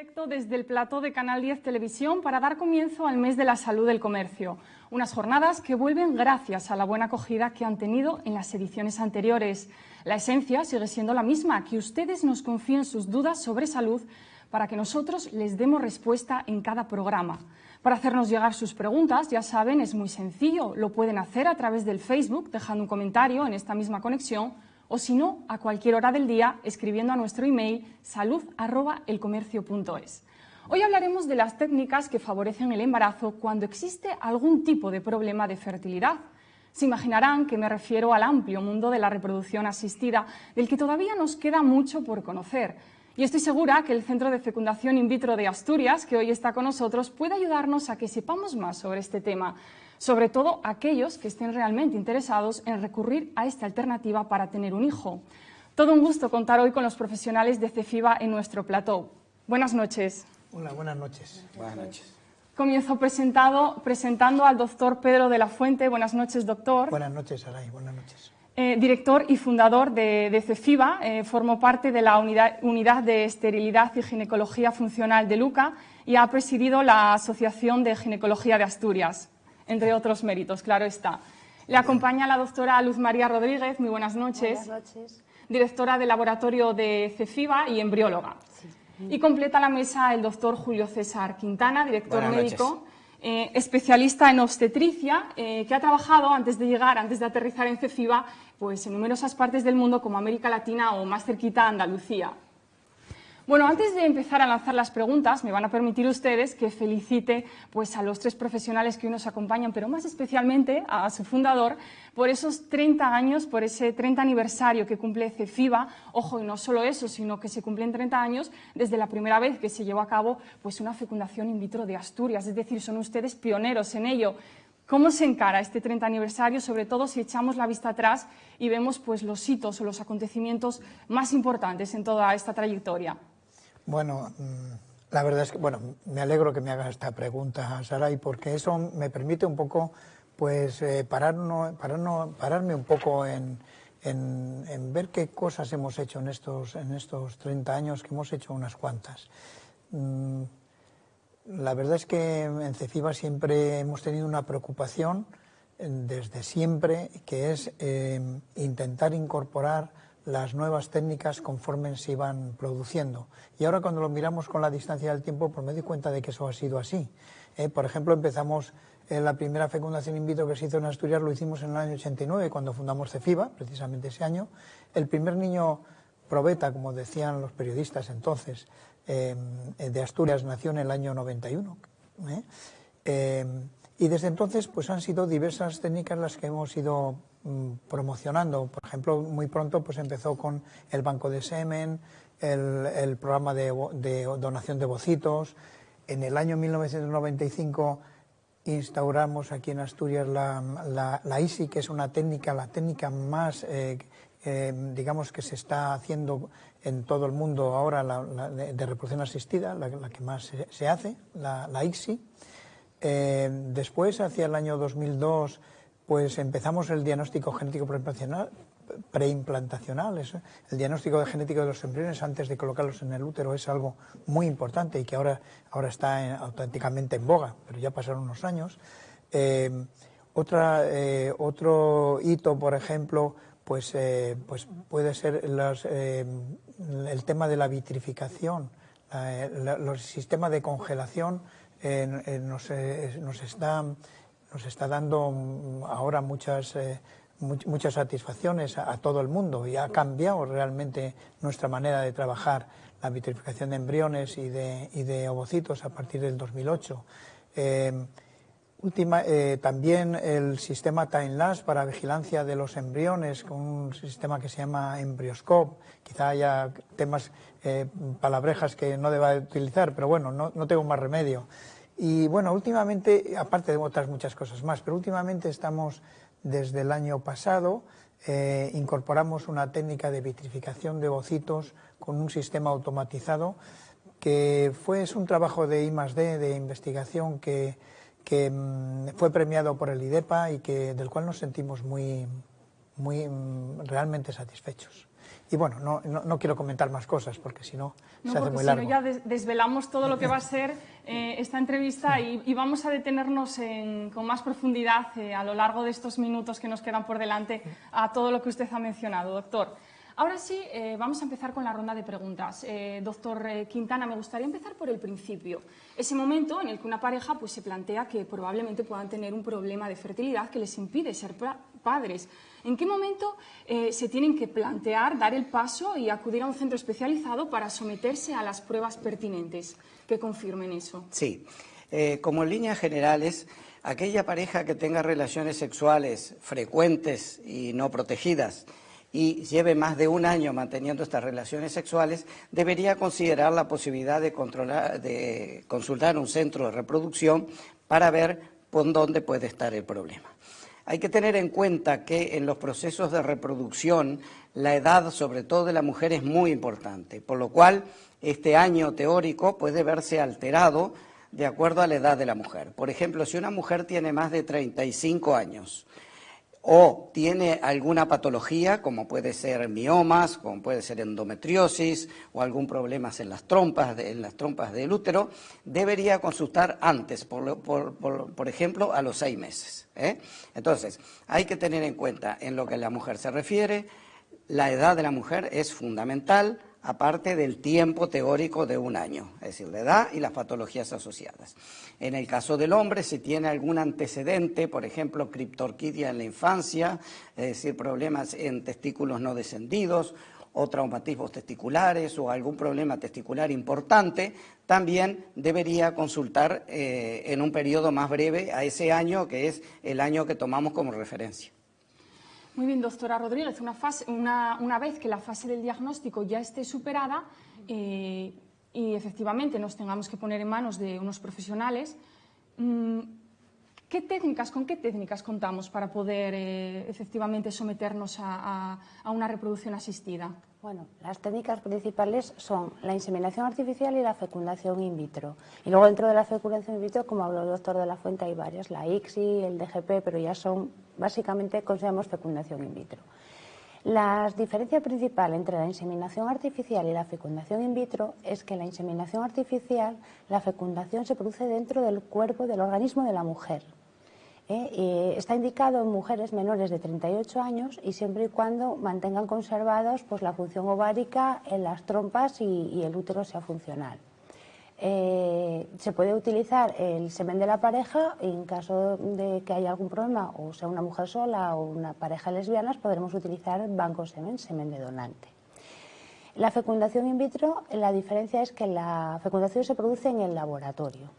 directo desde el plató de Canal 10 Televisión para dar comienzo al mes de la salud del comercio. Unas jornadas que vuelven gracias a la buena acogida que han tenido en las ediciones anteriores. La esencia sigue siendo la misma, que ustedes nos confíen sus dudas sobre salud para que nosotros les demos respuesta en cada programa. Para hacernos llegar sus preguntas, ya saben, es muy sencillo. Lo pueden hacer a través del Facebook, dejando un comentario en esta misma conexión, o si no, a cualquier hora del día, escribiendo a nuestro email salud@elcomercio.es. Hoy hablaremos de las técnicas que favorecen el embarazo cuando existe algún tipo de problema de fertilidad. Se imaginarán que me refiero al amplio mundo de la reproducción asistida, del que todavía nos queda mucho por conocer. Y estoy segura que el Centro de Fecundación In Vitro de Asturias, que hoy está con nosotros, puede ayudarnos a que sepamos más sobre este tema, sobre todo aquellos que estén realmente interesados en recurrir a esta alternativa para tener un hijo. Todo un gusto contar hoy con los profesionales de CEFIBA en nuestro plató. Buenas noches. Hola, buenas noches. Buenas noches. Comienzo presentando al doctor Pedro de la Fuente. Buenas noches, doctor. Buenas noches, Saray. Buenas noches. Director y fundador de CEFIBA, formó parte de la unidad de Esterilidad y Ginecología Funcional de Luca y ha presidido la Asociación de Ginecología de Asturias, entre otros méritos, claro está. Le acompaña la doctora Luz María Rodríguez. Muy buenas noches. Buenas noches. Directora del laboratorio de CEFIBA y embrióloga. Sí. Y completa la mesa el doctor Julio César Quintana, director Buenas médico, especialista en obstetricia, que ha trabajado antes de aterrizar en CEFIBA, pues en numerosas partes del mundo como América Latina o más cerquita Andalucía. Bueno, antes de empezar a lanzar las preguntas, me van a permitir ustedes que felicite pues, a los tres profesionales que hoy nos acompañan, pero más especialmente a su fundador, por esos 30 años, por ese 30 aniversario que cumple CEFIBA. Ojo, y no solo eso, sino que se cumplen 30 años desde la primera vez que se llevó a cabo pues, una fecundación in vitro de Asturias, es decir, son ustedes pioneros en ello. ¿Cómo se encara este 30 aniversario, sobre todo si echamos la vista atrás y vemos pues, los hitos o los acontecimientos más importantes en toda esta trayectoria? Bueno, la verdad es que me alegro que me hagas esta pregunta, Saray, porque eso me permite un poco pues pararme un poco en ver qué cosas hemos hecho en estos 30 años, que hemos hecho unas cuantas. La verdad es que en CEFIBA siempre hemos tenido una preocupación desde siempre, que es intentar incorporar las nuevas técnicas conforme se iban produciendo. Y ahora cuando lo miramos con la distancia del tiempo, pues me doy cuenta de que eso ha sido así. Por ejemplo, empezamos la primera fecundación in vitro que se hizo en Asturias, lo hicimos en el año 89, cuando fundamos CEFIBA, precisamente ese año. El primer niño probeta, como decían los periodistas entonces, de Asturias, nació en el año 91. Y desde entonces pues han sido diversas técnicas las que hemos ido promocionando. Por ejemplo, muy pronto pues empezó con el banco de semen, el programa de donación de bocitos. En el año 1995 instauramos aquí en Asturias la ISI, que es la técnica más, digamos, que se está haciendo en todo el mundo ahora, de reproducción asistida, la que más se hace, la ICSI. Después, hacia el año 2002, pues empezamos el diagnóstico genético preimplantacional. El diagnóstico genético de los embriones antes de colocarlos en el útero es algo muy importante y que ahora está auténticamente en boga, pero ya pasaron unos años. Otro hito, por ejemplo, pues puede ser el tema de la vitrificación, los sistemas de congelación. Nos está dando ahora muchas satisfacciones a todo el mundo y ha cambiado realmente nuestra manera de trabajar la vitrificación de embriones y de ovocitos a partir del 2008. También el sistema TimeLapse para vigilancia de los embriones, con un sistema que se llama Embryoscope. Quizá haya temas, palabrejas que no deba utilizar, pero bueno, no tengo más remedio. Y bueno, últimamente, aparte de otras muchas cosas más, pero últimamente estamos, desde el año pasado, incorporamos una técnica de vitrificación de ovocitos con un sistema automatizado, que es un trabajo de I+D, de investigación, que fue premiado por el IDEPA y del cual nos sentimos realmente satisfechos. Y bueno, no quiero comentar más cosas porque si no se hace muy largo. Si no ya desvelamos todo lo que va a ser esta entrevista y vamos a detenernos con más profundidad a lo largo de estos minutos que nos quedan por delante a todo lo que usted ha mencionado, doctor. Ahora sí, vamos a empezar con la ronda de preguntas. Doctor Quintana, me gustaría empezar por el principio. Ese momento en el que una pareja pues, se plantea que probablemente puedan tener un problema de fertilidad que les impide ser padres. ¿En qué momento se tienen que plantear dar el paso y acudir a un centro especializado para someterse a las pruebas pertinentes que confirmen eso? Sí, como en líneas generales, aquella pareja que tenga relaciones sexuales frecuentes y no protegidas y lleve más de un año manteniendo estas relaciones sexuales, debería considerar la posibilidad de consultar un centro de reproducción para ver por dónde puede estar el problema. Hay que tener en cuenta que en los procesos de reproducción la edad, sobre todo de la mujer, es muy importante, por lo cual este año teórico puede verse alterado de acuerdo a la edad de la mujer. Por ejemplo, si una mujer tiene más de 35 años o tiene alguna patología, como puede ser miomas, como puede ser endometriosis o algún problema en las trompas del útero, debería consultar antes, por ejemplo, a los 6 meses. Entonces, hay que tener en cuenta, en lo que a la mujer se refiere, la edad de la mujer es fundamental, aparte del tiempo teórico de un año, es decir, la edad y las patologías asociadas. En el caso del hombre, si tiene algún antecedente, por ejemplo, criptorquidia en la infancia, es decir, problemas en testículos no descendidos, o traumatismos testiculares, o algún problema testicular importante, también debería consultar en un periodo más breve a ese año, que es el año que tomamos como referencia. Muy bien, doctora Rodríguez, una vez que la fase del diagnóstico ya esté superada y efectivamente nos tengamos que poner en manos de unos profesionales, ¿con qué técnicas contamos para poder efectivamente someternos a una reproducción asistida? Bueno, las técnicas principales son la inseminación artificial y la fecundación in vitro. Y luego dentro de la fecundación in vitro, como habló el doctor de la Fuente, hay varias, la ICSI, el DGP, pero ya son, básicamente, consideramos fecundación in vitro. La diferencia principal entre la inseminación artificial y la fecundación in vitro es que la inseminación artificial, la fecundación se produce dentro del cuerpo, del organismo de la mujer. Está indicado en mujeres menores de 38 años y siempre y cuando mantengan conservados pues, la función ovárica en las trompas y el útero sea funcional. Se puede utilizar el semen de la pareja y en caso de que haya algún problema, o sea una mujer sola o una pareja lesbianas, podremos utilizar banco semen, semen de donante. La fecundación in vitro, la diferencia es que la fecundación se produce en el laboratorio.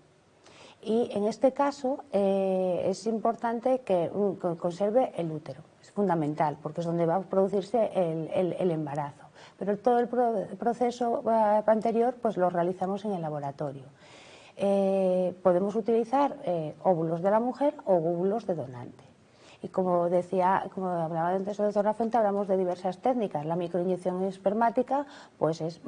Y en este caso es importante que conserve el útero, es fundamental porque es donde va a producirse el embarazo. Pero todo el proceso anterior pues lo realizamos en el laboratorio. Podemos utilizar óvulos de la mujer o óvulos de donante. Y como hablaba antes el doctor Lafuente, hablamos de diversas técnicas. La microinyección espermática pues es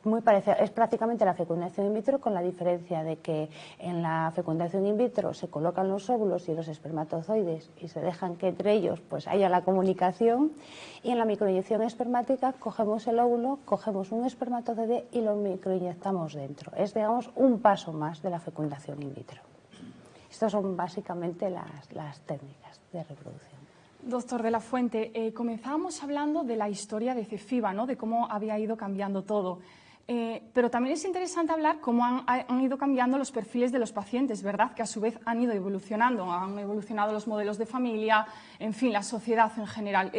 muy parecida, es prácticamente la fecundación in vitro, con la diferencia de que en la fecundación in vitro se colocan los óvulos y los espermatozoides y se dejan que entre ellos pues haya la comunicación, y en la microinyección espermática cogemos el óvulo, cogemos un espermatozoide y lo microinyectamos dentro. Es, digamos, un paso más de la fecundación in vitro. Estas son básicamente las técnicas de reproducción. Doctor de la Fuente, comenzábamos hablando de la historia de CEFIBA, ¿no? De cómo había ido cambiando todo. Pero también es interesante hablar cómo han ido cambiando los perfiles de los pacientes, ¿verdad? Que a su vez han ido evolucionando, han evolucionado los modelos de familia, en fin, la sociedad en general.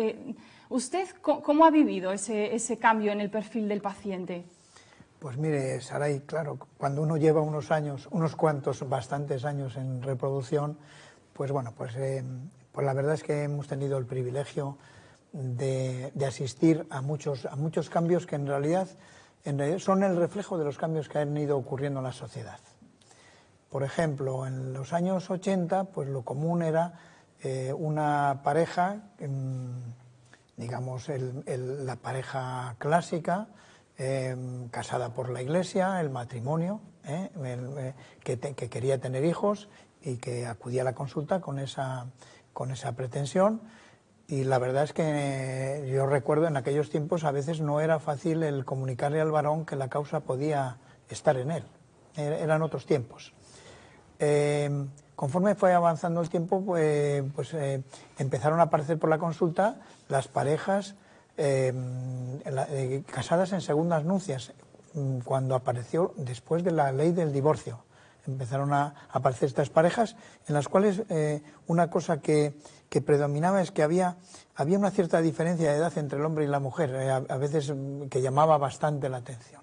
¿Usted cómo ha vivido ese cambio en el perfil del paciente? Pues mire, Saray, claro, cuando uno lleva unos años, bastantes años en reproducción, pues bueno, pues la verdad es que hemos tenido el privilegio de asistir a muchos cambios que en realidad son el reflejo de los cambios que han ido ocurriendo en la sociedad. Por ejemplo, en los años 80, pues lo común era una pareja, digamos la pareja clásica, casada por la Iglesia, el matrimonio, que quería tener hijos y que acudía a la consulta con esa pretensión. Y la verdad es que yo recuerdo en aquellos tiempos a veces no era fácil el comunicarle al varón que la causa podía estar en él. Eran otros tiempos. Conforme fue avanzando el tiempo, empezaron a aparecer por la consulta las parejas casadas en segundas nupcias, cuando apareció después de la ley del divorcio. Empezaron a aparecer estas parejas en las cuales una cosa que predominaba es que había una cierta diferencia de edad entre el hombre y la mujer, a veces que llamaba bastante la atención.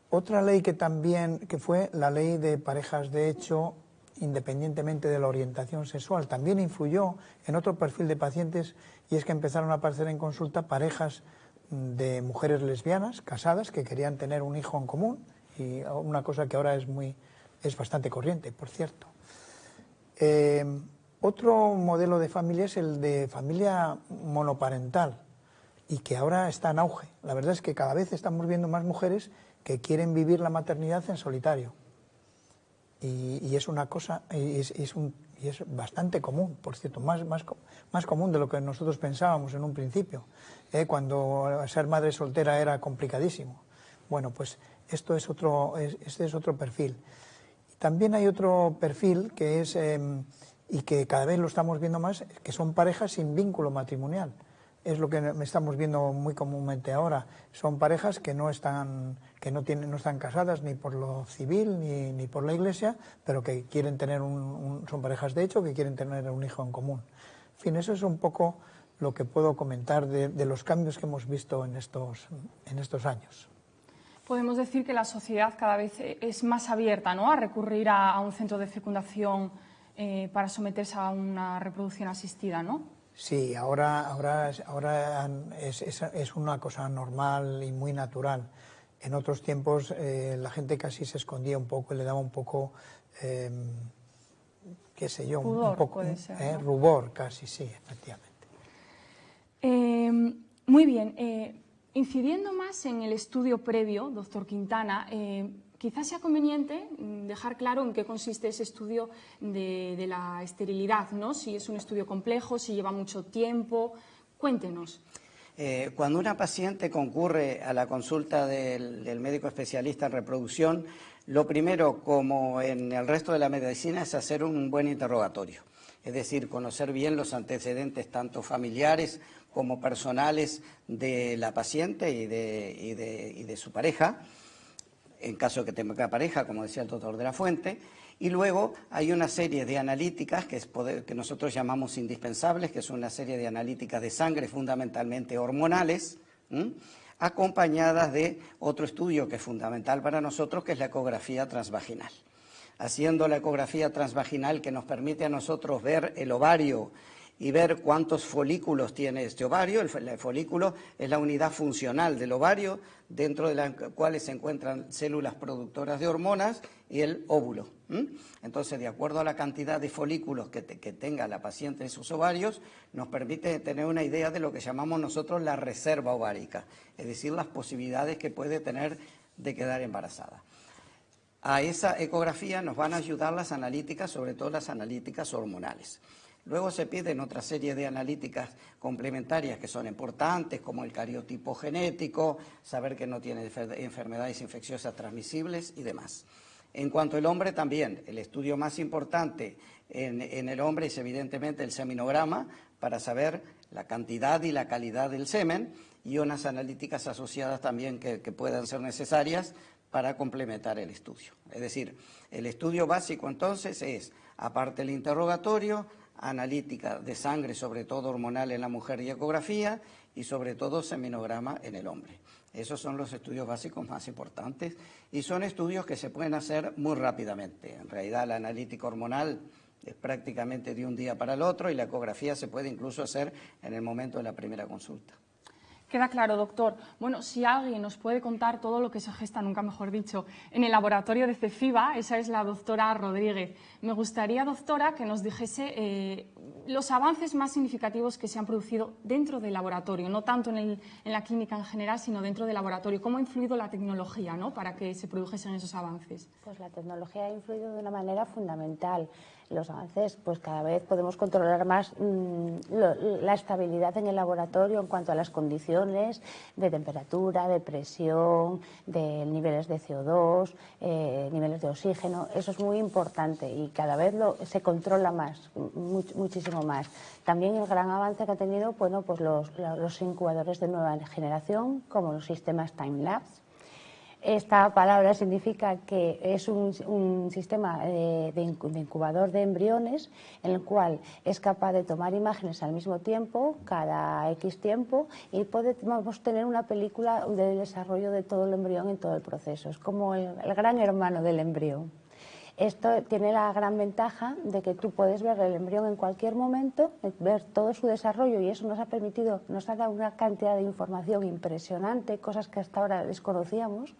Otra ley que fue la ley de parejas de hecho, independientemente de la orientación sexual, también influyó en otro perfil de pacientes, y es que empezaron a aparecer en consulta parejas de mujeres lesbianas, casadas, que querían tener un hijo en común, y una cosa que ahora es bastante corriente, por cierto. Otro modelo de familia es el de familia monoparental, y que ahora está en auge. La verdad es que cada vez estamos viendo más mujeres que quieren vivir la maternidad en solitario. Y es una cosa, y es bastante común, por cierto, más común de lo que nosotros pensábamos en un principio, cuando ser madre soltera era complicadísimo. Bueno, pues este es otro perfil. También hay otro perfil que es, y que cada vez lo estamos viendo más, que son parejas sin vínculo matrimonial. Es lo que estamos viendo muy comúnmente ahora. Son parejas que no están casadas ni por lo civil ni por la Iglesia, pero que quieren tener son parejas de hecho que quieren tener un hijo en común. En fin, eso es un poco lo que puedo comentar de los cambios que hemos visto en estos años. Podemos decir que la sociedad cada vez es más abierta, ¿no?, a recurrir a un centro de fecundación para someterse a una reproducción asistida, ¿no? Sí, ahora es una cosa normal y muy natural. En otros tiempos la gente casi se escondía un poco y le daba un poco, qué sé yo, Pudor, un poco, puede ser, ¿no? Rubor casi, sí, efectivamente. Muy bien. Incidiendo más en el estudio previo, doctor Quintana, quizás sea conveniente dejar claro en qué consiste ese estudio de la esterilidad, ¿no? Si es un estudio complejo, si lleva mucho tiempo. Cuéntenos. Cuando una paciente concurre a la consulta del médico especialista en reproducción, lo primero, como en el resto de la medicina, es hacer un buen interrogatorio. Es decir, conocer bien los antecedentes tanto familiares como personales de la paciente y de su pareja, en caso de que tenga pareja, como decía el doctor de la Fuente. Y luego hay una serie de analíticas que nosotros llamamos indispensables, que son una serie de analíticas de sangre fundamentalmente hormonales, acompañadas de otro estudio que es fundamental para nosotros, que es la ecografía transvaginal. Haciendo la ecografía transvaginal, que nos permite a nosotros ver el ovario y ver cuántos folículos tiene este ovario. El folículo es la unidad funcional del ovario, dentro de las cuales se encuentran células productoras de hormonas y el óvulo. Entonces, de acuerdo a la cantidad de folículos que tenga la paciente en sus ovarios, nos permite tener una idea de lo que llamamos nosotros la reserva ovárica, es decir, las posibilidades que puede tener de quedar embarazada. A esa ecografía nos van a ayudar las analíticas, sobre todo las analíticas hormonales. Luego se piden otra serie de analíticas complementarias que son importantes, como el cariotipo genético, saber que no tiene enfermedades infecciosas transmisibles y demás. En cuanto al hombre también, el estudio más importante en el hombre es evidentemente el seminograma, para saber la cantidad y la calidad del semen, y unas analíticas asociadas también que puedan ser necesarias para complementar el estudio. Es decir, el estudio básico entonces es, aparte del interrogatorio, analítica de sangre, sobre todo hormonal en la mujer y ecografía, y sobre todo seminograma en el hombre. Esos son los estudios básicos más importantes y son estudios que se pueden hacer muy rápidamente. En realidad la analítica hormonal es prácticamente de un día para el otro y la ecografía se puede incluso hacer en el momento de la primera consulta. Queda claro, doctor. Bueno, si alguien nos puede contar todo lo que se gesta, nunca mejor dicho, en el laboratorio de CEFIBA, esa es la doctora Rodríguez. Me gustaría, doctora, que nos dijese los avances más significativos que se han producido dentro del laboratorio, no tanto en la clínica en general, sino dentro del laboratorio. ¿Cómo ha influido la tecnología, ¿no?, para que se produjesen esos avances? Pues la tecnología ha influido de una manera fundamental. los avances, pues cada vez podemos controlar más la estabilidad en el laboratorio en cuanto a las condiciones de temperatura, de presión, de niveles de CO2, niveles de oxígeno. Eso es muy importante y cada vez se controla más, muchísimo más. También el gran avance que ha tenido, bueno, pues los incubadores de nueva generación, como los sistemas time-lapse. Esta palabra significa que es un sistema de incubador de embriones en el cual es capaz de tomar imágenes al mismo tiempo, cada X tiempo, y podemos tener una película del desarrollo de todo el embrión en todo el proceso. Es como el gran hermano del embrión. Esto tiene la gran ventaja de que tú puedes ver el embrión en cualquier momento, ver todo su desarrollo, y eso nos ha dado una cantidad de información impresionante, cosas que hasta ahora desconocíamos.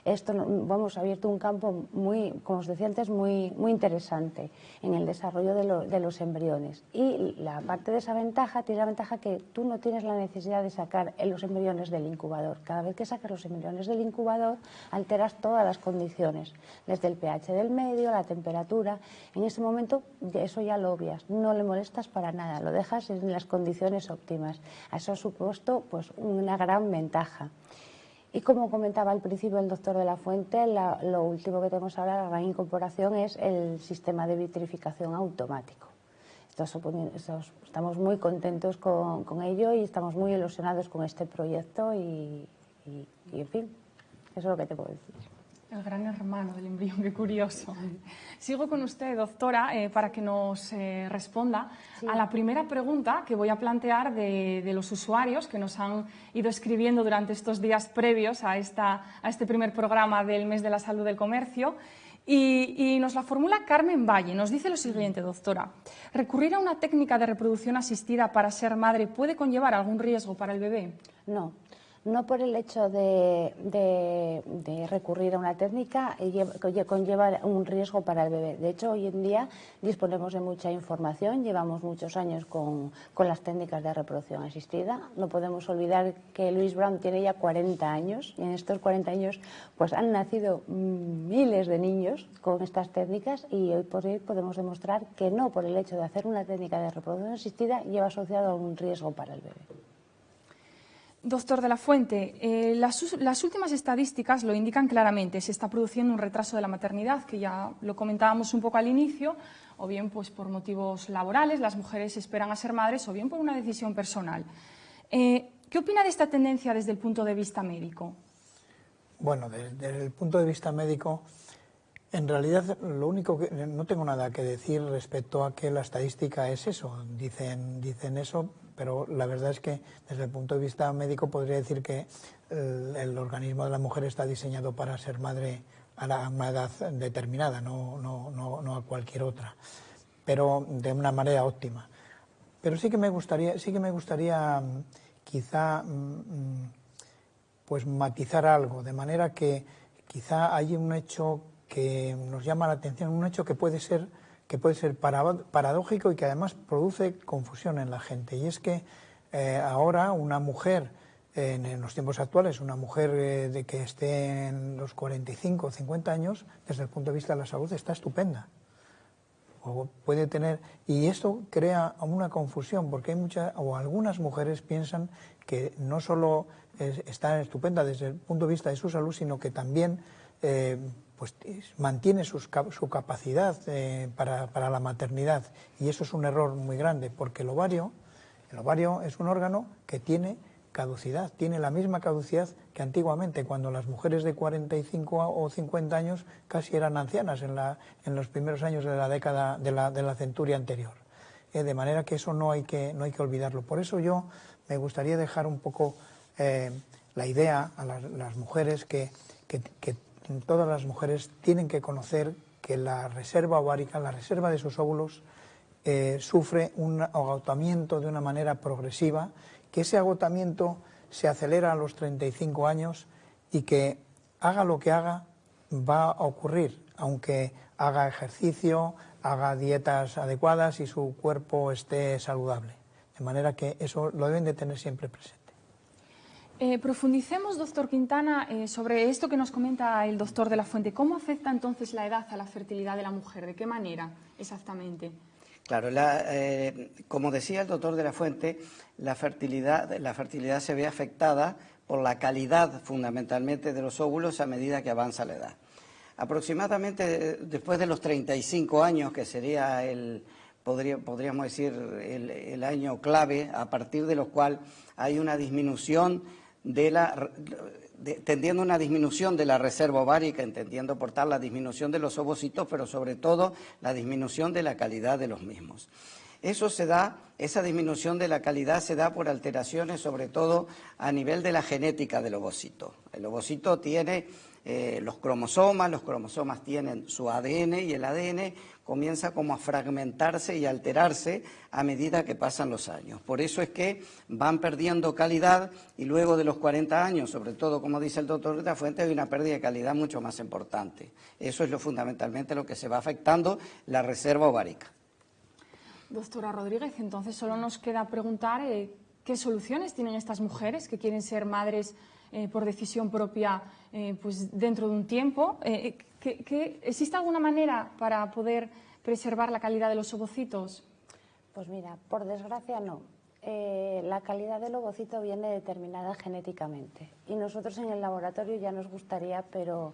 Esto, ha abierto un campo muy, como os decía antes, muy interesante en el desarrollo de los embriones. Y la parte de esa ventaja tiene la ventaja que tú no tienes la necesidad de sacar los embriones del incubador. Cada vez que sacas los embriones del incubador, alteras todas las condiciones, desde el pH del medio, la temperatura. En ese momento eso ya lo obvias, no le molestas para nada, lo dejas en las condiciones óptimas. Eso ha supuesto pues una gran ventaja. Y como comentaba al principio el doctor de la Fuente, lo último que tenemos ahora, la gran incorporación, es el sistema de vitrificación automático. Estamos muy contentos con ello y estamos muy ilusionados con este proyecto y en fin, eso es lo que te puedo decir. El gran hermano del embrión, qué curioso. Sigo con usted, doctora, para que nos responda a la primera pregunta que voy a plantear de los usuarios que nos han ido escribiendo durante estos días previos a este primer programa del Mes de la Salud del Comercio. Y nos la formula Carmen Valle. Nos dice lo siguiente, doctora. ¿Recurrir a una técnica de reproducción asistida para ser madre puede conllevar algún riesgo para el bebé? No. No por el hecho de recurrir a una técnica conlleva un riesgo para el bebé. De hecho, hoy en día disponemos de mucha información, llevamos muchos años con las técnicas de reproducción asistida. No podemos olvidar que Louise Brown tiene ya 40 años y en estos 40 años pues, han nacido miles de niños con estas técnicas y hoy por hoy podemos demostrar que no por el hecho de hacer una técnica de reproducción asistida lleva asociado a un riesgo para el bebé. Doctor de la Fuente, las últimas estadísticas lo indican claramente. Se está produciendo un retraso de la maternidad, que ya lo comentábamos un poco al inicio, o bien pues, por motivos laborales, las mujeres esperan a ser madres, o bien por una decisión personal. ¿Qué opina de esta tendencia desde el punto de vista médico? Bueno, desde el punto de vista médico, en realidad lo único que no tengo nada que decir respecto a que la estadística es eso. Dicen eso, pero la verdad es que desde el punto de vista médico podría decir que el organismo de la mujer está diseñado para ser madre a una edad determinada, no a cualquier otra, pero de una manera óptima. Pero sí que me gustaría quizá pues matizar algo, de manera que quizá hay un hecho que nos llama la atención, un hecho que puede ser paradójico y que además produce confusión en la gente. Y es que ahora una mujer, en los tiempos actuales, una mujer de que esté en los 45 o 50 años, desde el punto de vista de la salud está estupenda. O puede tener, y esto crea una confusión, porque hay algunas mujeres piensan que no solo están estupendas desde el punto de vista de su salud, sino que también pues mantiene su capacidad para la maternidad, y eso es un error muy grande, porque el ovario es un órgano que tiene caducidad, tiene la misma caducidad que antiguamente, cuando las mujeres de 45 o 50 años casi eran ancianas en los primeros años de la década de la centuria anterior. De manera que eso no hay que olvidarlo. Por eso yo me gustaría dejar un poco la idea a las mujeres que todas las mujeres tienen que conocer que la reserva ovárica, la reserva de sus óvulos, sufre un agotamiento de una manera progresiva, que ese agotamiento se acelera a los 35 años y que haga lo que haga va a ocurrir, aunque haga ejercicio, haga dietas adecuadas y su cuerpo esté saludable. De manera que eso lo deben de tener siempre presente. Profundicemos, doctor Quintana, sobre esto que nos comenta el doctor de la Fuente. ¿Cómo afecta entonces la edad a la fertilidad de la mujer? ¿De qué manera exactamente? Claro, como decía el doctor de la Fuente, la fertilidad se ve afectada por la calidad fundamentalmente de los óvulos a medida que avanza la edad. Aproximadamente después de los 35 años, que sería podríamos decir el año clave, a partir de lo cual hay una disminución tendiendo una disminución de la reserva ovárica, entendiendo por tal la disminución de los ovocitos, pero sobre todo la disminución de la calidad de los mismos. Esa disminución de la calidad se da por alteraciones sobre todo a nivel de la genética del ovocito. El ovocito tiene los cromosomas tienen su ADN y el ADN comienza como a fragmentarse y alterarse a medida que pasan los años. Por eso es que van perdiendo calidad y luego de los 40 años, sobre todo como dice el doctor de la Fuente, hay una pérdida de calidad mucho más importante. Eso es fundamentalmente lo que se va afectando la reserva ovárica. Doctora Rodríguez, entonces solo nos queda preguntar qué soluciones tienen estas mujeres que quieren ser madres por decisión propia pues dentro de un tiempo. ¿Existe alguna manera para poder preservar la calidad de los ovocitos? Pues mira, por desgracia no. La calidad del ovocito viene determinada genéticamente y nosotros en el laboratorio ya nos gustaría, pero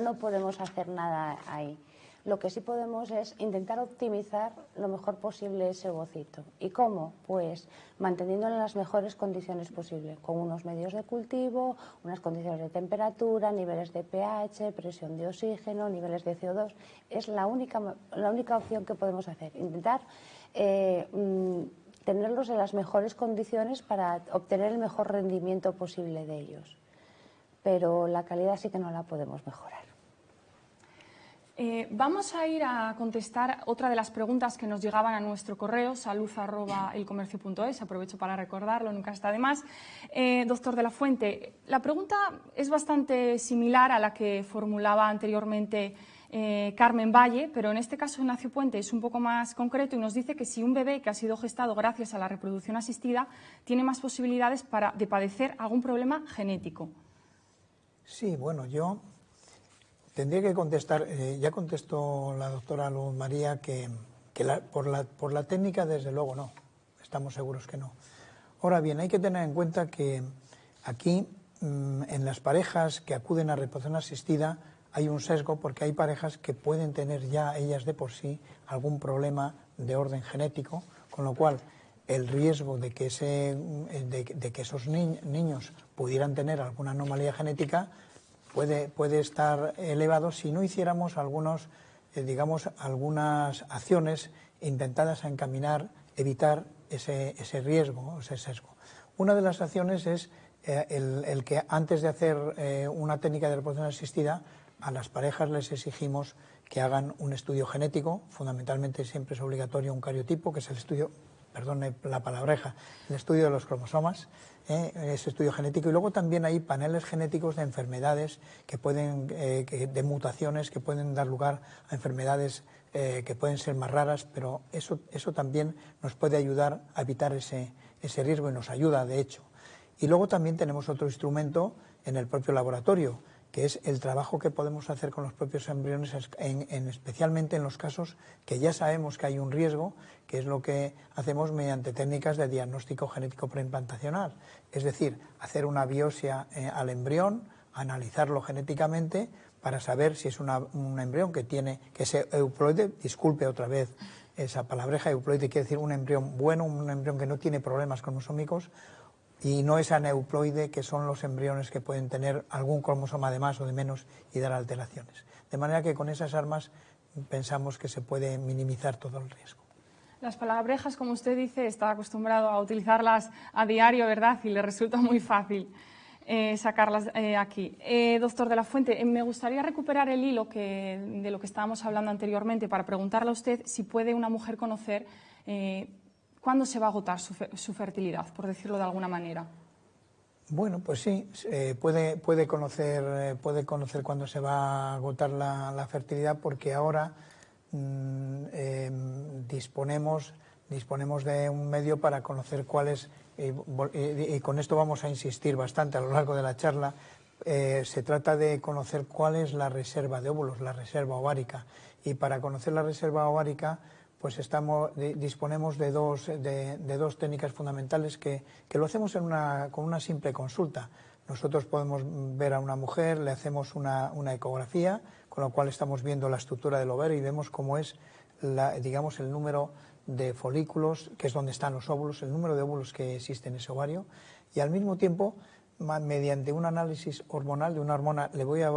no podemos hacer nada ahí. Lo que sí podemos es intentar optimizar lo mejor posible ese ovocito. ¿Y cómo? Pues manteniéndolo en las mejores condiciones posibles, con unos medios de cultivo, unas condiciones de temperatura, niveles de pH, presión de oxígeno, niveles de CO2. Es la única opción que podemos hacer, intentar tenerlos en las mejores condiciones para obtener el mejor rendimiento posible de ellos. Pero la calidad sí que no la podemos mejorar. Vamos a ir a contestar otra de las preguntas que nos llegaban a nuestro correo, salud@elcomercio.es. Aprovecho para recordarlo, nunca está de más. Doctor de la Fuente, la pregunta es bastante similar a la que formulaba anteriormente Carmen Valle, pero en este caso Ignacio Puente es un poco más concreto y nos dice que si un bebé que ha sido gestado gracias a la reproducción asistida tiene más posibilidades de padecer algún problema genético. Sí, bueno, yo tendría que contestar, ya contestó la doctora Luz María que por la técnica desde luego no, estamos seguros que no. Ahora bien, hay que tener en cuenta que aquí en las parejas que acuden a reproducción asistida hay un sesgo porque hay parejas que pueden tener ya ellas de por sí algún problema de orden genético, con lo cual el riesgo de que esos niños pudieran tener alguna anomalía genética puede estar elevado si no hiciéramos algunas acciones intentadas a evitar ese riesgo, ese sesgo. Una de las acciones es el que antes de hacer una técnica de reproducción asistida, a las parejas les exigimos que hagan un estudio genético, fundamentalmente siempre es obligatorio un cariotipo, que es el estudio, perdone la palabreja, el estudio de los cromosomas, ese estudio genético, y luego también hay paneles genéticos de enfermedades de mutaciones que pueden dar lugar a enfermedades que pueden ser más raras, pero eso también nos puede ayudar a evitar ese riesgo y nos ayuda, de hecho. Y luego también tenemos otro instrumento en el propio laboratorio, que es el trabajo que podemos hacer con los propios embriones, especialmente en los casos que ya sabemos que hay un riesgo, que es lo que hacemos mediante técnicas de diagnóstico genético preimplantacional. Es decir, hacer una biopsia al embrión, analizarlo genéticamente para saber si es un embrión que es euploide, disculpe otra vez esa palabreja, euploide quiere decir un embrión bueno, un embrión que no tiene problemas cromosómicos, y no es aneuploide, que son los embriones que pueden tener algún cromosoma de más o de menos y dar alteraciones. De manera que con esas armas pensamos que se puede minimizar todo el riesgo. Las palabrejas, como usted dice, está acostumbrado a utilizarlas a diario, ¿verdad? Y le resulta muy fácil sacarlas aquí. Doctor de la Fuente, me gustaría recuperar el hilo de lo que estábamos hablando anteriormente para preguntarle a usted si puede una mujer conocer ¿cuándo se va a agotar su fertilidad, por decirlo de alguna manera? Bueno, pues sí, puede conocer cuándo se va a agotar la fertilidad, porque ahora disponemos disponemos de un medio para conocer cuál es, y con esto vamos a insistir bastante a lo largo de la charla. Se trata de conocer cuál es la reserva de óvulos, la reserva ovárica, y para conocer la reserva ovárica pues disponemos de dos técnicas fundamentales que lo hacemos con una simple consulta. Nosotros podemos ver a una mujer, le hacemos una ecografía, con lo cual estamos viendo la estructura del ovario y vemos cómo es digamos el número de folículos, que es donde están los óvulos, el número de óvulos que existe en ese ovario, y al mismo tiempo, mediante un análisis hormonal de una hormona, le voy a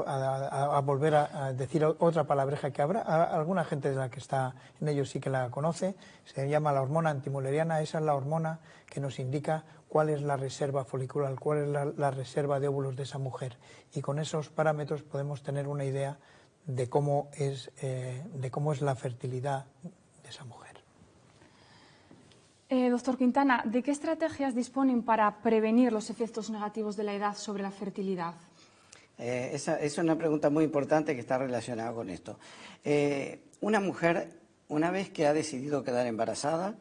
volver a decir otra palabreja que habrá, alguna gente de la que está en ello sí que la conoce, se llama la hormona antimuleriana. Esa es la hormona que nos indica cuál es la reserva folicular, cuál es la reserva de óvulos de esa mujer, y con esos parámetros podemos tener una idea de cómo es la fertilidad de esa mujer. Doctor Quintana, ¿de qué estrategias disponen para prevenir los efectos negativos de la edad sobre la fertilidad? Esa es una pregunta muy importante que está relacionada con esto. Una mujer, una vez que ha decidido quedar embarazada,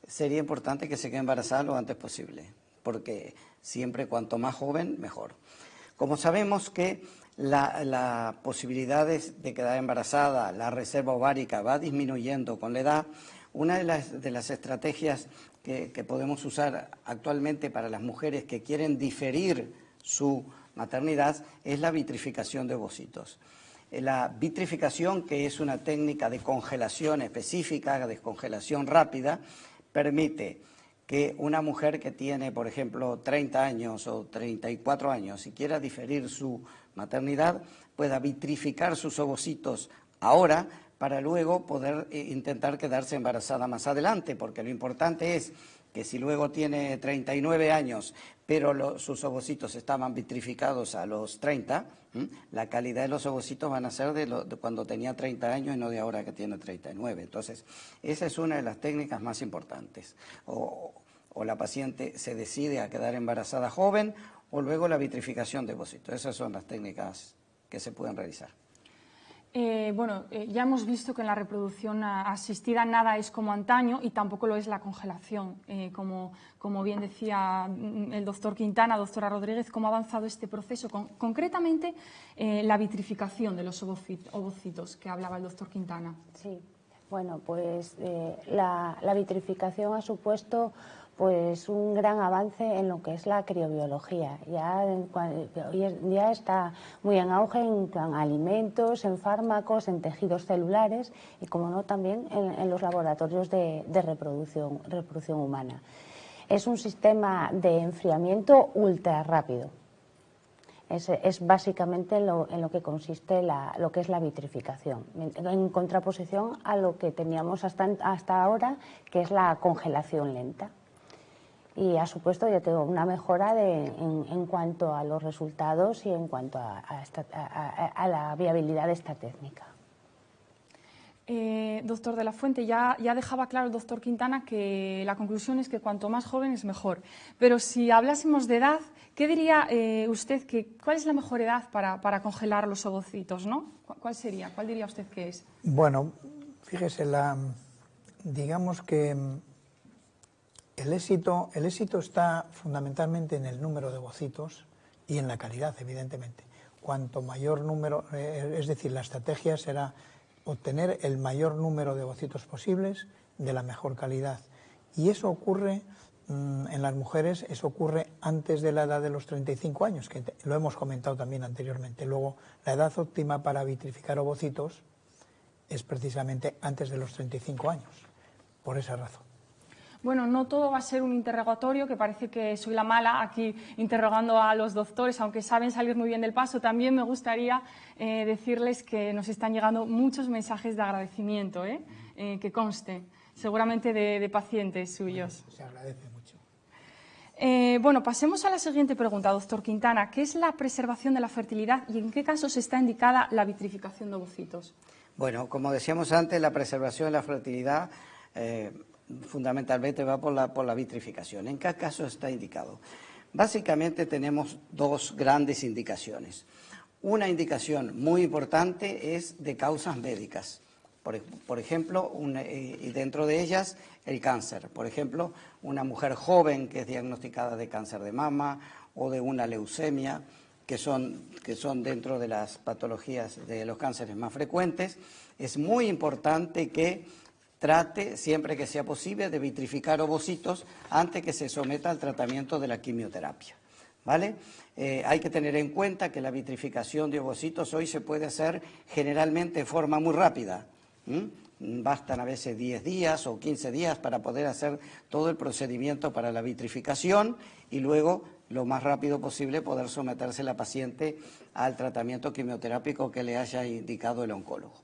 sería importante que se quede embarazada lo antes posible, porque siempre cuanto más joven, mejor. Como sabemos que las posibilidades de quedar embarazada, la reserva ovárica va disminuyendo con la edad, una de las estrategias que podemos usar actualmente para las mujeres que quieren diferir su maternidad es la vitrificación de ovocitos. La vitrificación, que es una técnica de congelación específica, de descongelación rápida, permite que una mujer que tiene, por ejemplo, 30 años o 34 años y quiera diferir su maternidad, pueda vitrificar sus ovocitos ahora para luego poder intentar quedarse embarazada más adelante, porque lo importante es que si luego tiene 39 años, pero sus ovocitos estaban vitrificados a los 30, la calidad de los ovocitos van a ser de cuando tenía 30 años y no de ahora que tiene 39. Entonces, esa es una de las técnicas más importantes. O la paciente se decide a quedar embarazada joven, o luego la vitrificación de ovocitos. Esas son las técnicas que se pueden realizar. Ya hemos visto que en la reproducción asistida nada es como antaño y tampoco lo es la congelación. Como bien decía el doctor Quintana, doctora Rodríguez, cómo ha avanzado este proceso, concretamente la vitrificación de los ovocitos que hablaba el doctor Quintana. Sí, bueno, pues la vitrificación ha supuesto pues un gran avance en lo que es la criobiología. Hoy en día está muy en auge en alimentos, en fármacos, en tejidos celulares y, como no, también en los laboratorios de reproducción humana. Es un sistema de enfriamiento ultra rápido. Es básicamente en lo que consiste lo que es la vitrificación, en contraposición a lo que teníamos hasta ahora, que es la congelación lenta. Y ha supuesto, ya tengo, una mejora en cuanto a los resultados y en cuanto a la viabilidad de esta técnica. Doctor de la Fuente, ya dejaba claro el doctor Quintana que la conclusión es que cuanto más joven es mejor. Pero si hablásemos de edad, ¿qué diría usted cuál es la mejor edad para congelar los ovocitos, ¿no? ¿Cuál sería? ¿Cuál diría usted que es? Bueno, fíjese, digamos que el éxito está fundamentalmente en el número de ovocitos y en la calidad, evidentemente. Cuanto mayor número, es decir, la estrategia será obtener el mayor número de ovocitos posibles de la mejor calidad. Y eso ocurre en las mujeres, eso ocurre antes de la edad de los 35 años, que lo hemos comentado también anteriormente. Luego, la edad óptima para vitrificar ovocitos es precisamente antes de los 35 años, por esa razón. Bueno, no todo va a ser un interrogatorio, que parece que soy la mala aquí interrogando a los doctores, aunque saben salir muy bien del paso. También me gustaría decirles que nos están llegando muchos mensajes de agradecimiento, que conste, seguramente de pacientes suyos. Se agradece mucho. Bueno, pasemos a la siguiente pregunta, doctor Quintana. ¿Qué es la preservación de la fertilidad y en qué casos está indicada la vitrificación de ovocitos? Bueno, como decíamos antes, la preservación de la fertilidad fundamentalmente va por la vitrificación. ¿En qué caso está indicado? Básicamente tenemos dos grandes indicaciones. Una indicación muy importante es de causas médicas. Por ejemplo, y dentro de ellas el cáncer. Por ejemplo, una mujer joven que es diagnosticada de cáncer de mama o de una leucemia, que son dentro de las patologías de los cánceres más frecuentes. Es muy importante que trate, siempre que sea posible, de vitrificar ovocitos antes que se someta al tratamiento de la quimioterapia, ¿vale? Hay que tener en cuenta que la vitrificación de ovocitos hoy se puede hacer generalmente de forma muy rápida. Bastan a veces 10 días o 15 días para poder hacer todo el procedimiento para la vitrificación y luego, lo más rápido posible, poder someterse la paciente al tratamiento quimioterápico que le haya indicado el oncólogo.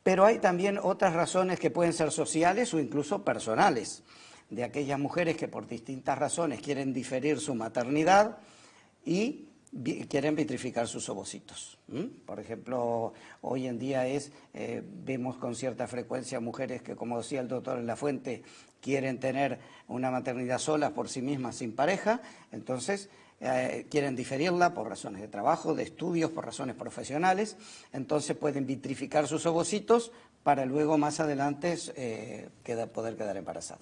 Pero hay también otras razones que pueden ser sociales o incluso personales, de aquellas mujeres que por distintas razones quieren diferir su maternidad y quieren vitrificar sus ovocitos. Por ejemplo, hoy en día vemos con cierta frecuencia mujeres que, como decía el doctor en la fuente, quieren tener una maternidad sola por sí mismas, sin pareja, entonces quieren diferirla por razones de trabajo, de estudios, por razones profesionales, entonces pueden vitrificar sus ovocitos para luego más adelante poder quedar embarazada.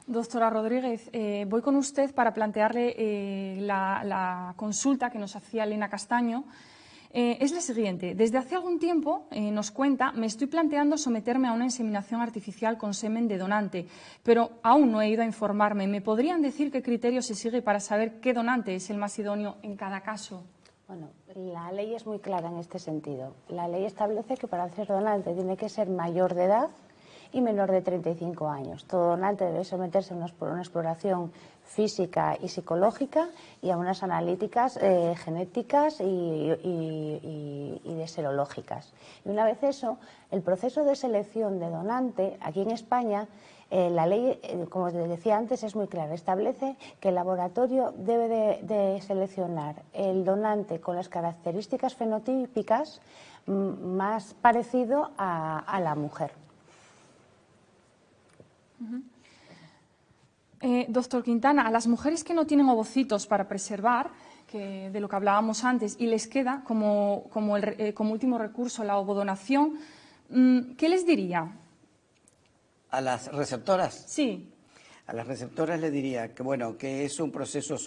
Doctora Rodríguez, voy con usted para plantearle la consulta que nos hacía Elena Castaño. Es la siguiente. Desde hace algún tiempo, nos cuenta, me estoy planteando someterme a una inseminación artificial con semen de donante, pero aún no he ido a informarme. ¿Me podrían decir qué criterio se sigue para saber qué donante es el más idóneo en cada caso? Bueno, la ley es muy clara en este sentido. La ley establece que para ser donante tiene que ser mayor de edad y menor de 35 años. Todo donante debe someterse a una exploración física y psicológica y a unas analíticas genéticas y de serológicas. Y una vez eso, el proceso de selección de donante aquí en España, la ley, como les decía antes, es muy clara. Establece que el laboratorio debe de seleccionar el donante con las características fenotípicas más parecido a la mujer. Doctor Quintana, a las mujeres que no tienen ovocitos para preservar, de lo que hablábamos antes, y les queda como último recurso la ovodonación, ¿qué les diría? ¿A las receptoras? Sí. A las receptoras les diría que, bueno, que es un proceso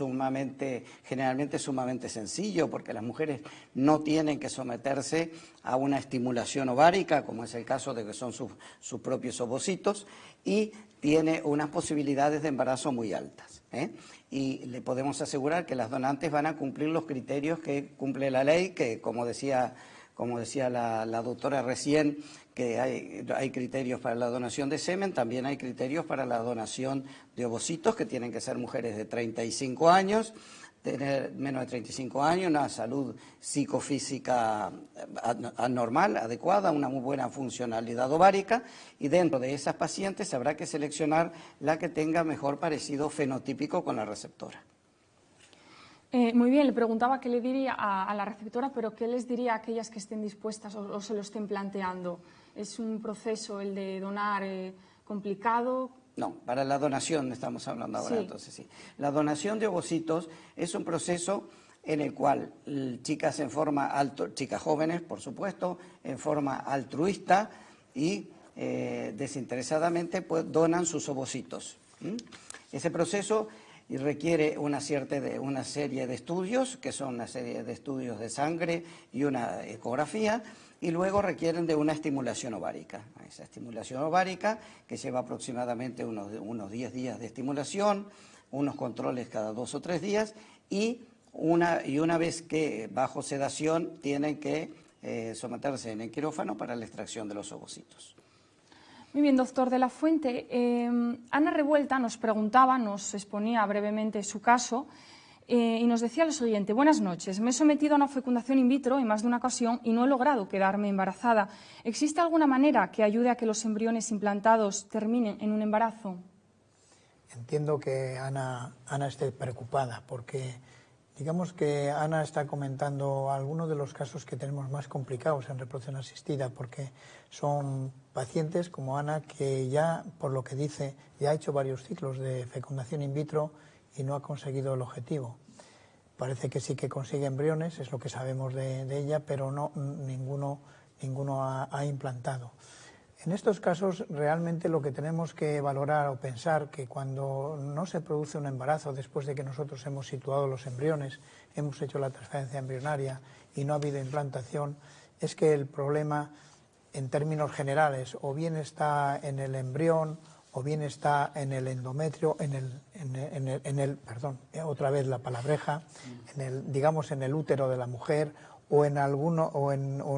generalmente sumamente sencillo, porque las mujeres no tienen que someterse a una estimulación ovárica, como es el caso de que son sus propios ovocitos, y tiene unas posibilidades de embarazo muy altas, Y le podemos asegurar que las donantes van a cumplir los criterios que cumple la ley, que como decía la doctora recién, que hay criterios para la donación de semen, también hay criterios para la donación de ovocitos, que tienen que ser mujeres de 35 años, tener menos de 35 años, una salud psicofísica anormal, adecuada, una muy buena funcionalidad ovárica, y dentro de esas pacientes habrá que seleccionar la que tenga mejor parecido fenotípico con la receptora. Muy bien, le preguntaba qué le diría a la receptora, pero ¿qué les diría a aquellas que estén dispuestas o se lo estén planteando? ¿Es un proceso el de donar complicado? No, para la donación estamos hablando ahora, sí. Entonces sí. La donación de ovocitos es un proceso en el cual chicas chicas jóvenes, por supuesto, en forma altruista y desinteresadamente, pues, donan sus ovocitos. Ese proceso requiere una serie de estudios, que son una serie de estudios de sangre y una ecografía, y luego requieren de una estimulación ovárica. Esa estimulación ovárica, que lleva aproximadamente unos 10 días de estimulación, unos controles cada 2 o 3 días, y una vez que bajo sedación tienen que someterse en el quirófano para la extracción de los ovocitos. Muy bien, doctor de la Fuente. Ana Revuelta nos exponía brevemente su caso y nos decía lo siguiente: buenas noches, me he sometido a una fecundación in vitro en más de una ocasión y no he logrado quedarme embarazada. ¿Existe alguna manera que ayude a que los embriones implantados terminen en un embarazo? Entiendo que Ana esté preocupada porque digamos que Ana está comentando algunos de los casos que tenemos más complicados en reproducción asistida, porque son pacientes como Ana que ya, por lo que dice, ya ha hecho varios ciclos de fecundación in vitro y no ha conseguido el objetivo. Parece que sí que consigue embriones, es lo que sabemos de ella, pero ninguno ha implantado. En estos casos realmente lo que tenemos que valorar o pensar que cuando no se produce un embarazo después de que nosotros hemos situado los embriones, hemos hecho la transferencia embrionaria y no ha habido implantación, es que el problema en términos generales o bien está en el embrión o bien está en el endometrio, otra vez la palabreja, digamos en el útero de la mujer o en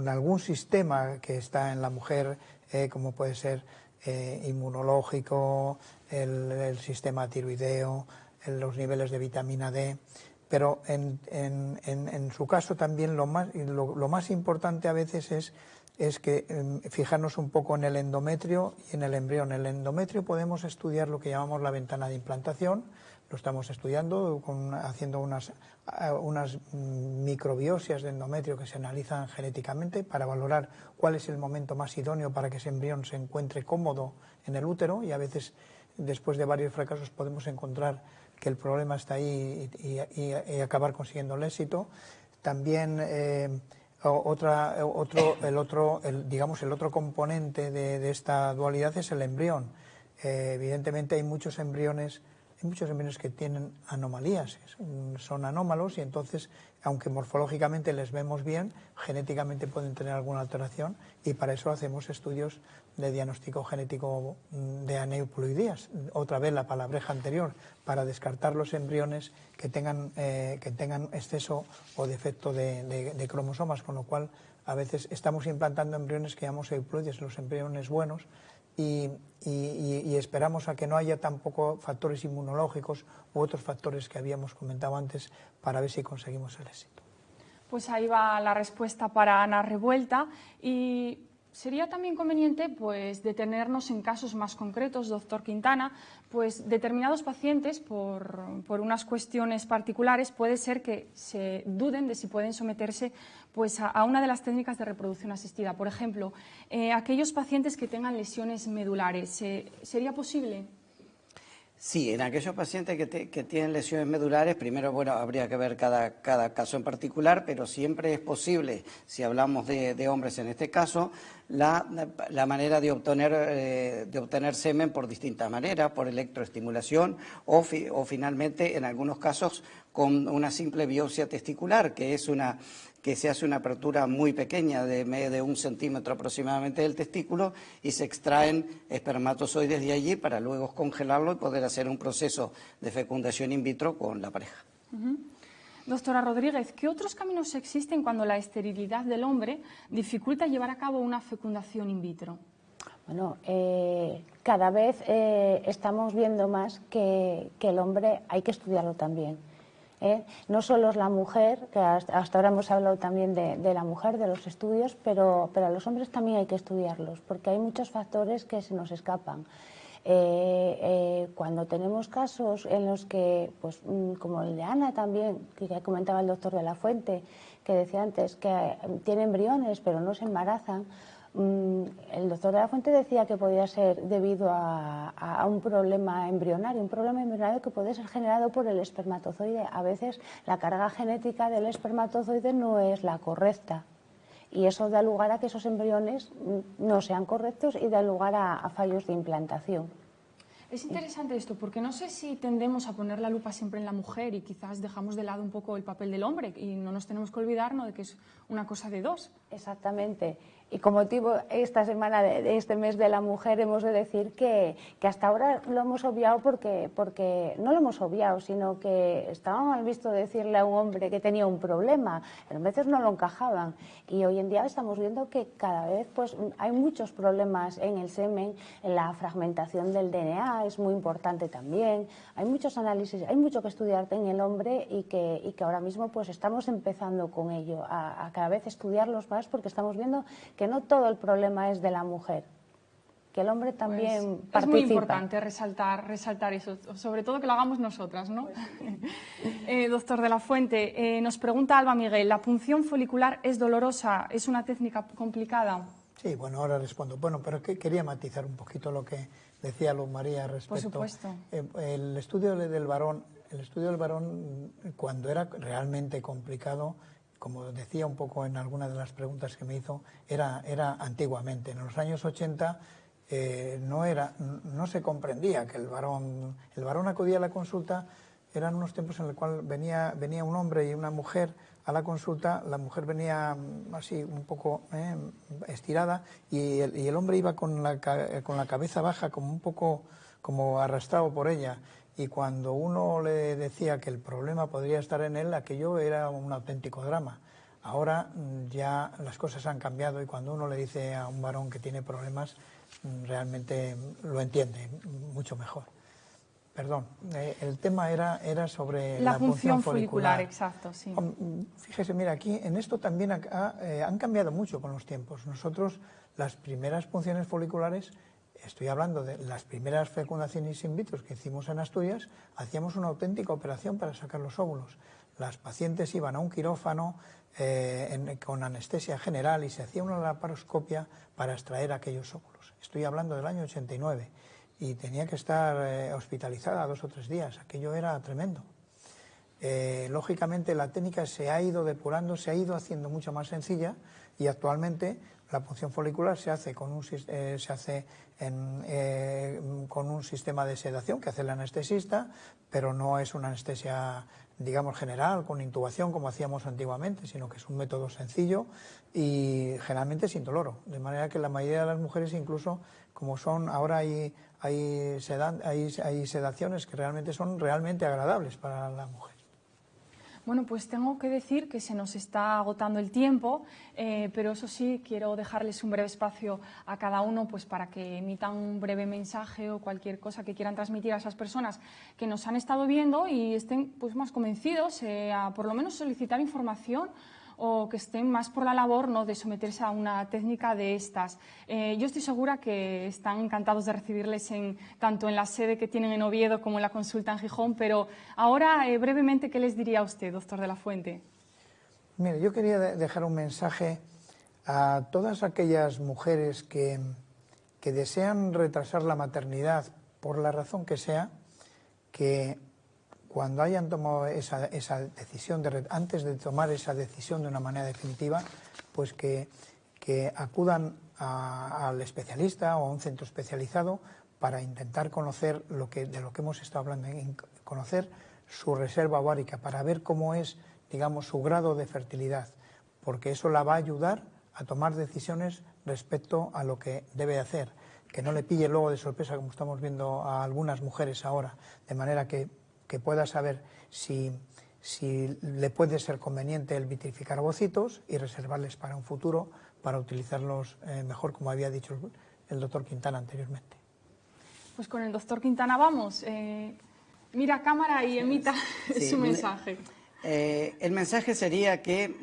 algún sistema que está en la mujer, como puede ser inmunológico, el sistema tiroideo, los niveles de vitamina D. Pero en su caso también lo más importante a veces es que fijarnos un poco en el endometrio y en el embrión. En el endometrio podemos estudiar lo que llamamos la ventana de implantación. Lo estamos estudiando haciendo unas microbiopsias de endometrio que se analizan genéticamente para valorar cuál es el momento más idóneo para que ese embrión se encuentre cómodo en el útero, y a veces después de varios fracasos podemos encontrar que el problema está ahí y acabar consiguiendo el éxito. También el otro componente de esta dualidad es el embrión. Evidentemente hay muchos embriones que tienen anomalías, son anómalos, y entonces, aunque morfológicamente les vemos bien, genéticamente pueden tener alguna alteración, y para eso hacemos estudios de diagnóstico genético de aneuploidías, otra vez la palabreja anterior, para descartar los embriones que tengan exceso o defecto de cromosomas, con lo cual a veces estamos implantando embriones que llamamos euploides, los embriones buenos, y esperamos a que no haya tampoco factores inmunológicos u otros factores que habíamos comentado antes para ver si conseguimos el éxito. Pues ahí va la respuesta para Ana Revuelta, y sería también conveniente pues detenernos en casos más concretos, doctor Quintana. Pues determinados pacientes, por unas cuestiones particulares, puede ser que se duden de si pueden someterse pues a una de las técnicas de reproducción asistida. Por ejemplo, aquellos pacientes que tengan lesiones medulares, ¿sería posible? Sí, en aquellos pacientes que tienen lesiones medulares, primero, bueno, habría que ver cada caso en particular, pero siempre es posible, si hablamos de hombres en este caso, la manera de obtener semen por distintas maneras, por electroestimulación o finalmente, en algunos casos, con una simple biopsia testicular, que se hace una apertura muy pequeña de 1 centímetro aproximadamente del testículo, y se extraen espermatozoides de allí para luego congelarlo y poder hacer un proceso de fecundación in vitro con la pareja. Doctora Rodríguez, ¿qué otros caminos existen cuando la esterilidad del hombre dificulta llevar a cabo una fecundación in vitro? Bueno, cada vez estamos viendo más que el hombre hay que estudiarlo también. No solo es la mujer, que hasta ahora hemos hablado también de la mujer, de los estudios, pero a los hombres también hay que estudiarlos, porque hay muchos factores que se nos escapan. Cuando tenemos casos en los que, pues, como el de Ana también, que ya comentaba el doctor de la Fuente, que decía antes que tiene embriones pero no se embarazan, el doctor de la Fuente decía que podía ser debido a un problema embrionario que puede ser generado por el espermatozoide. A veces la carga genética del espermatozoide no es la correcta, y eso da lugar a que esos embriones no sean correctos y da lugar a fallos de implantación. Es interesante esto, porque no sé si tendemos a poner la lupa siempre en la mujer y quizás dejamos de lado un poco el papel del hombre, y no nos tenemos que olvidarnos de que es una cosa de dos. Exactamente. Y con motivo esta semana de este mes de la mujer, hemos de decir que hasta ahora lo hemos obviado porque no lo hemos obviado, sino que estaba mal visto decirle a un hombre que tenía un problema. A veces no lo encajaban, y hoy en día estamos viendo que cada vez pues hay muchos problemas en el semen, en la fragmentación del DNA es muy importante también. Hay muchos análisis, hay mucho que estudiar en el hombre, y que ahora mismo pues estamos empezando con ello, a cada vez estudiarlos más, porque estamos viendo que no todo el problema es de la mujer, que el hombre también participa. Es muy importante resaltar eso, sobre todo que lo hagamos nosotras, ¿no? Doctor de la Fuente, nos pregunta Alba Miguel, ¿la punción folicular es dolorosa? ¿Es una técnica complicada? Sí, bueno, ahora respondo. Bueno, pero quería matizar un poquito lo que decía Luz María respecto. Por supuesto. El estudio del varón, cuando era realmente complicado, como decía un poco en alguna de las preguntas que me hizo, era antiguamente. En los años 80 no se comprendía que el varón acudía a la consulta. Eran unos tiempos en los cuales venía un hombre y una mujer a la consulta. La mujer venía así un poco estirada y el hombre iba con la cabeza baja, como un poco como arrastrado por ella. Y cuando uno le decía que el problema podría estar en él, aquello era un auténtico drama. Ahora ya las cosas han cambiado y cuando uno le dice a un varón que tiene problemas, realmente lo entiende mucho mejor. Perdón, el tema era sobre la función folicular. Exacto, sí. Fíjese, mira, aquí en esto también han cambiado mucho con los tiempos. Nosotros, las primeras punciones foliculares, estoy hablando de las primeras fecundaciones in vitro que hicimos en Asturias, hacíamos una auténtica operación para sacar los óvulos. Las pacientes iban a un quirófano con anestesia general y se hacía una laparoscopia para extraer aquellos óvulos. Estoy hablando del año 89 y tenía que estar hospitalizada 2 o 3 días. Aquello era tremendo. Lógicamente la técnica se ha ido depurando, se ha ido haciendo mucho más sencilla y actualmente la punción folicular se hace con un sistema de sedación que hace el anestesista, pero no es una anestesia, digamos, general, con intubación como hacíamos antiguamente, sino que es un método sencillo y generalmente sin dolor. De manera que la mayoría de las mujeres, incluso como son ahora hay sedaciones que son realmente agradables para la mujer. Bueno, pues tengo que decir que se nos está agotando el tiempo, pero eso sí, quiero dejarles un breve espacio a cada uno pues para que emitan un breve mensaje o cualquier cosa que quieran transmitir a esas personas que nos han estado viendo y estén pues más convencidos a por lo menos solicitar información o que estén más por la labor, ¿no?, de someterse a una técnica de estas. Yo estoy segura que están encantados de recibirles tanto en la sede que tienen en Oviedo como en la consulta en Gijón, pero ahora, brevemente, ¿qué les diría a usted, doctor de la Fuente? Mire, yo quería dejar un mensaje a todas aquellas mujeres que desean retrasar la maternidad por la razón que sea, que cuando hayan tomado esa decisión, antes de tomar esa decisión de una manera definitiva, pues que acudan al especialista o a un centro especializado para intentar conocer de lo que hemos estado hablando, conocer su reserva ovárica, para ver cómo es, digamos, su grado de fertilidad, porque eso la va a ayudar a tomar decisiones respecto a lo que debe hacer, que no le pille luego de sorpresa, como estamos viendo a algunas mujeres ahora, de manera que pueda saber si le puede ser conveniente el vitrificar ovocitos y reservarles para un futuro, para utilizarlos mejor, como había dicho el doctor Quintana anteriormente. Pues con el doctor Quintana vamos. Mira a cámara y emita su mensaje. El mensaje sería que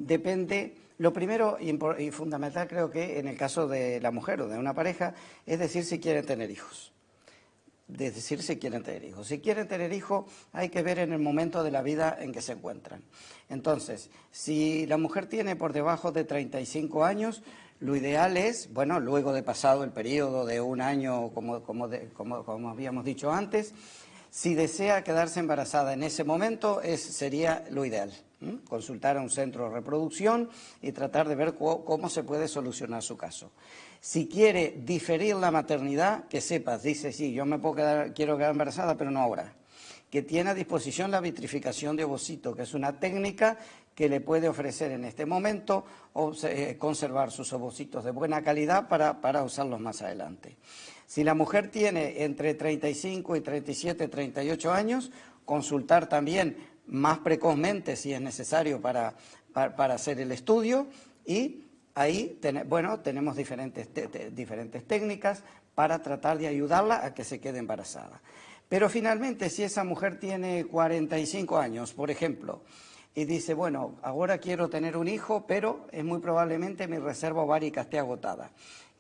depende, lo primero y fundamental creo que en el caso de la mujer o de una pareja, es decir si quieren tener hijos. Si quieren tener hijos, hay que ver en el momento de la vida en que se encuentran. Entonces, si la mujer tiene por debajo de 35 años, lo ideal es, bueno, luego de pasado el periodo de un año, como habíamos dicho antes, si desea quedarse embarazada en ese momento, sería lo ideal. Consultar a un centro de reproducción y tratar de ver cómo se puede solucionar su caso. Si quiere diferir la maternidad, que sepas, dice, sí, yo quiero quedar embarazada, pero no ahora. Que tiene a disposición la vitrificación de ovocito, que es una técnica que le puede ofrecer en este momento conservar sus ovocitos de buena calidad para usarlos más adelante. Si la mujer tiene entre 35 y 37, 38 años, consultar también más precozmente si es necesario para hacer el estudio y ahí tenemos diferentes técnicas para tratar de ayudarla a que se quede embarazada. Pero finalmente, si esa mujer tiene 45 años, por ejemplo, y dice, bueno, ahora quiero tener un hijo, pero es muy probablemente mi reserva ovárica esté agotada.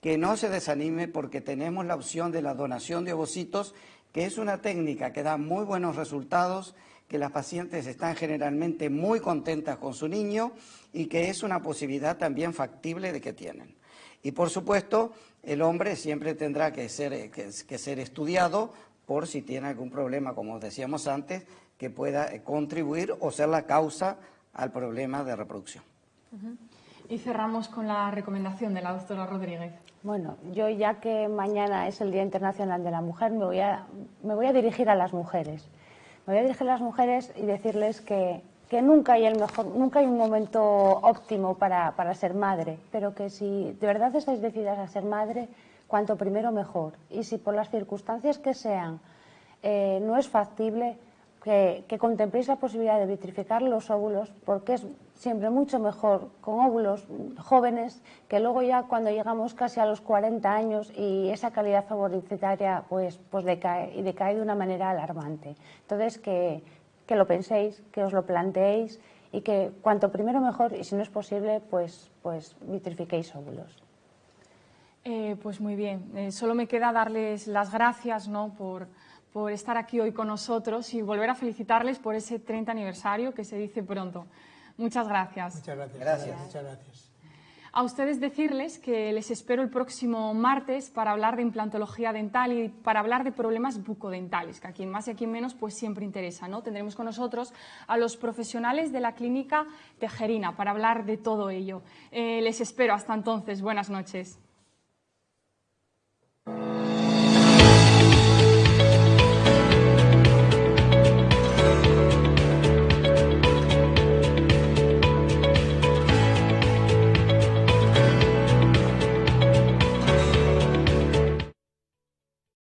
Que no se desanime porque tenemos la opción de la donación de ovocitos, que es una técnica que da muy buenos resultados, que las pacientes están generalmente muy contentas con su niño y que es una posibilidad también factible de que tienen. Y por supuesto, el hombre siempre tendrá que ser estudiado por si tiene algún problema, como decíamos antes, que pueda contribuir o ser la causa al problema de reproducción. Y cerramos con la recomendación de la doctora Rodríguez. Bueno, yo ya que mañana es el Día Internacional de la Mujer, me voy a dirigir a las mujeres. Me voy a dirigir a las mujeres y decirles que nunca hay nunca hay un momento óptimo para ser madre, pero que si de verdad estáis decididas a ser madre, cuanto primero mejor. Y si por las circunstancias que sean no es factible, que contempléis la posibilidad de vitrificar los óvulos, porque es siempre mucho mejor con óvulos jóvenes que luego ya cuando llegamos casi a los 40 años y esa calidad ovovitritaria pues decae, y decae de una manera alarmante. Entonces que lo penséis, que os lo planteéis y que cuanto primero mejor, y si no es posible pues vitrifiquéis óvulos. Pues muy bien, solo me queda darles las gracias, ¿no?, por estar aquí hoy con nosotros y volver a felicitarles por ese 30 aniversario que se dice pronto. Muchas gracias. Muchas gracias. Gracias. Muchas gracias. A ustedes decirles que les espero el próximo martes para hablar de implantología dental y para hablar de problemas bucodentales, que a quien más y a quien menos pues siempre interesa, ¿no? Tendremos con nosotros a los profesionales de la clínica Tejerina para hablar de todo ello. Les espero hasta entonces. Buenas noches.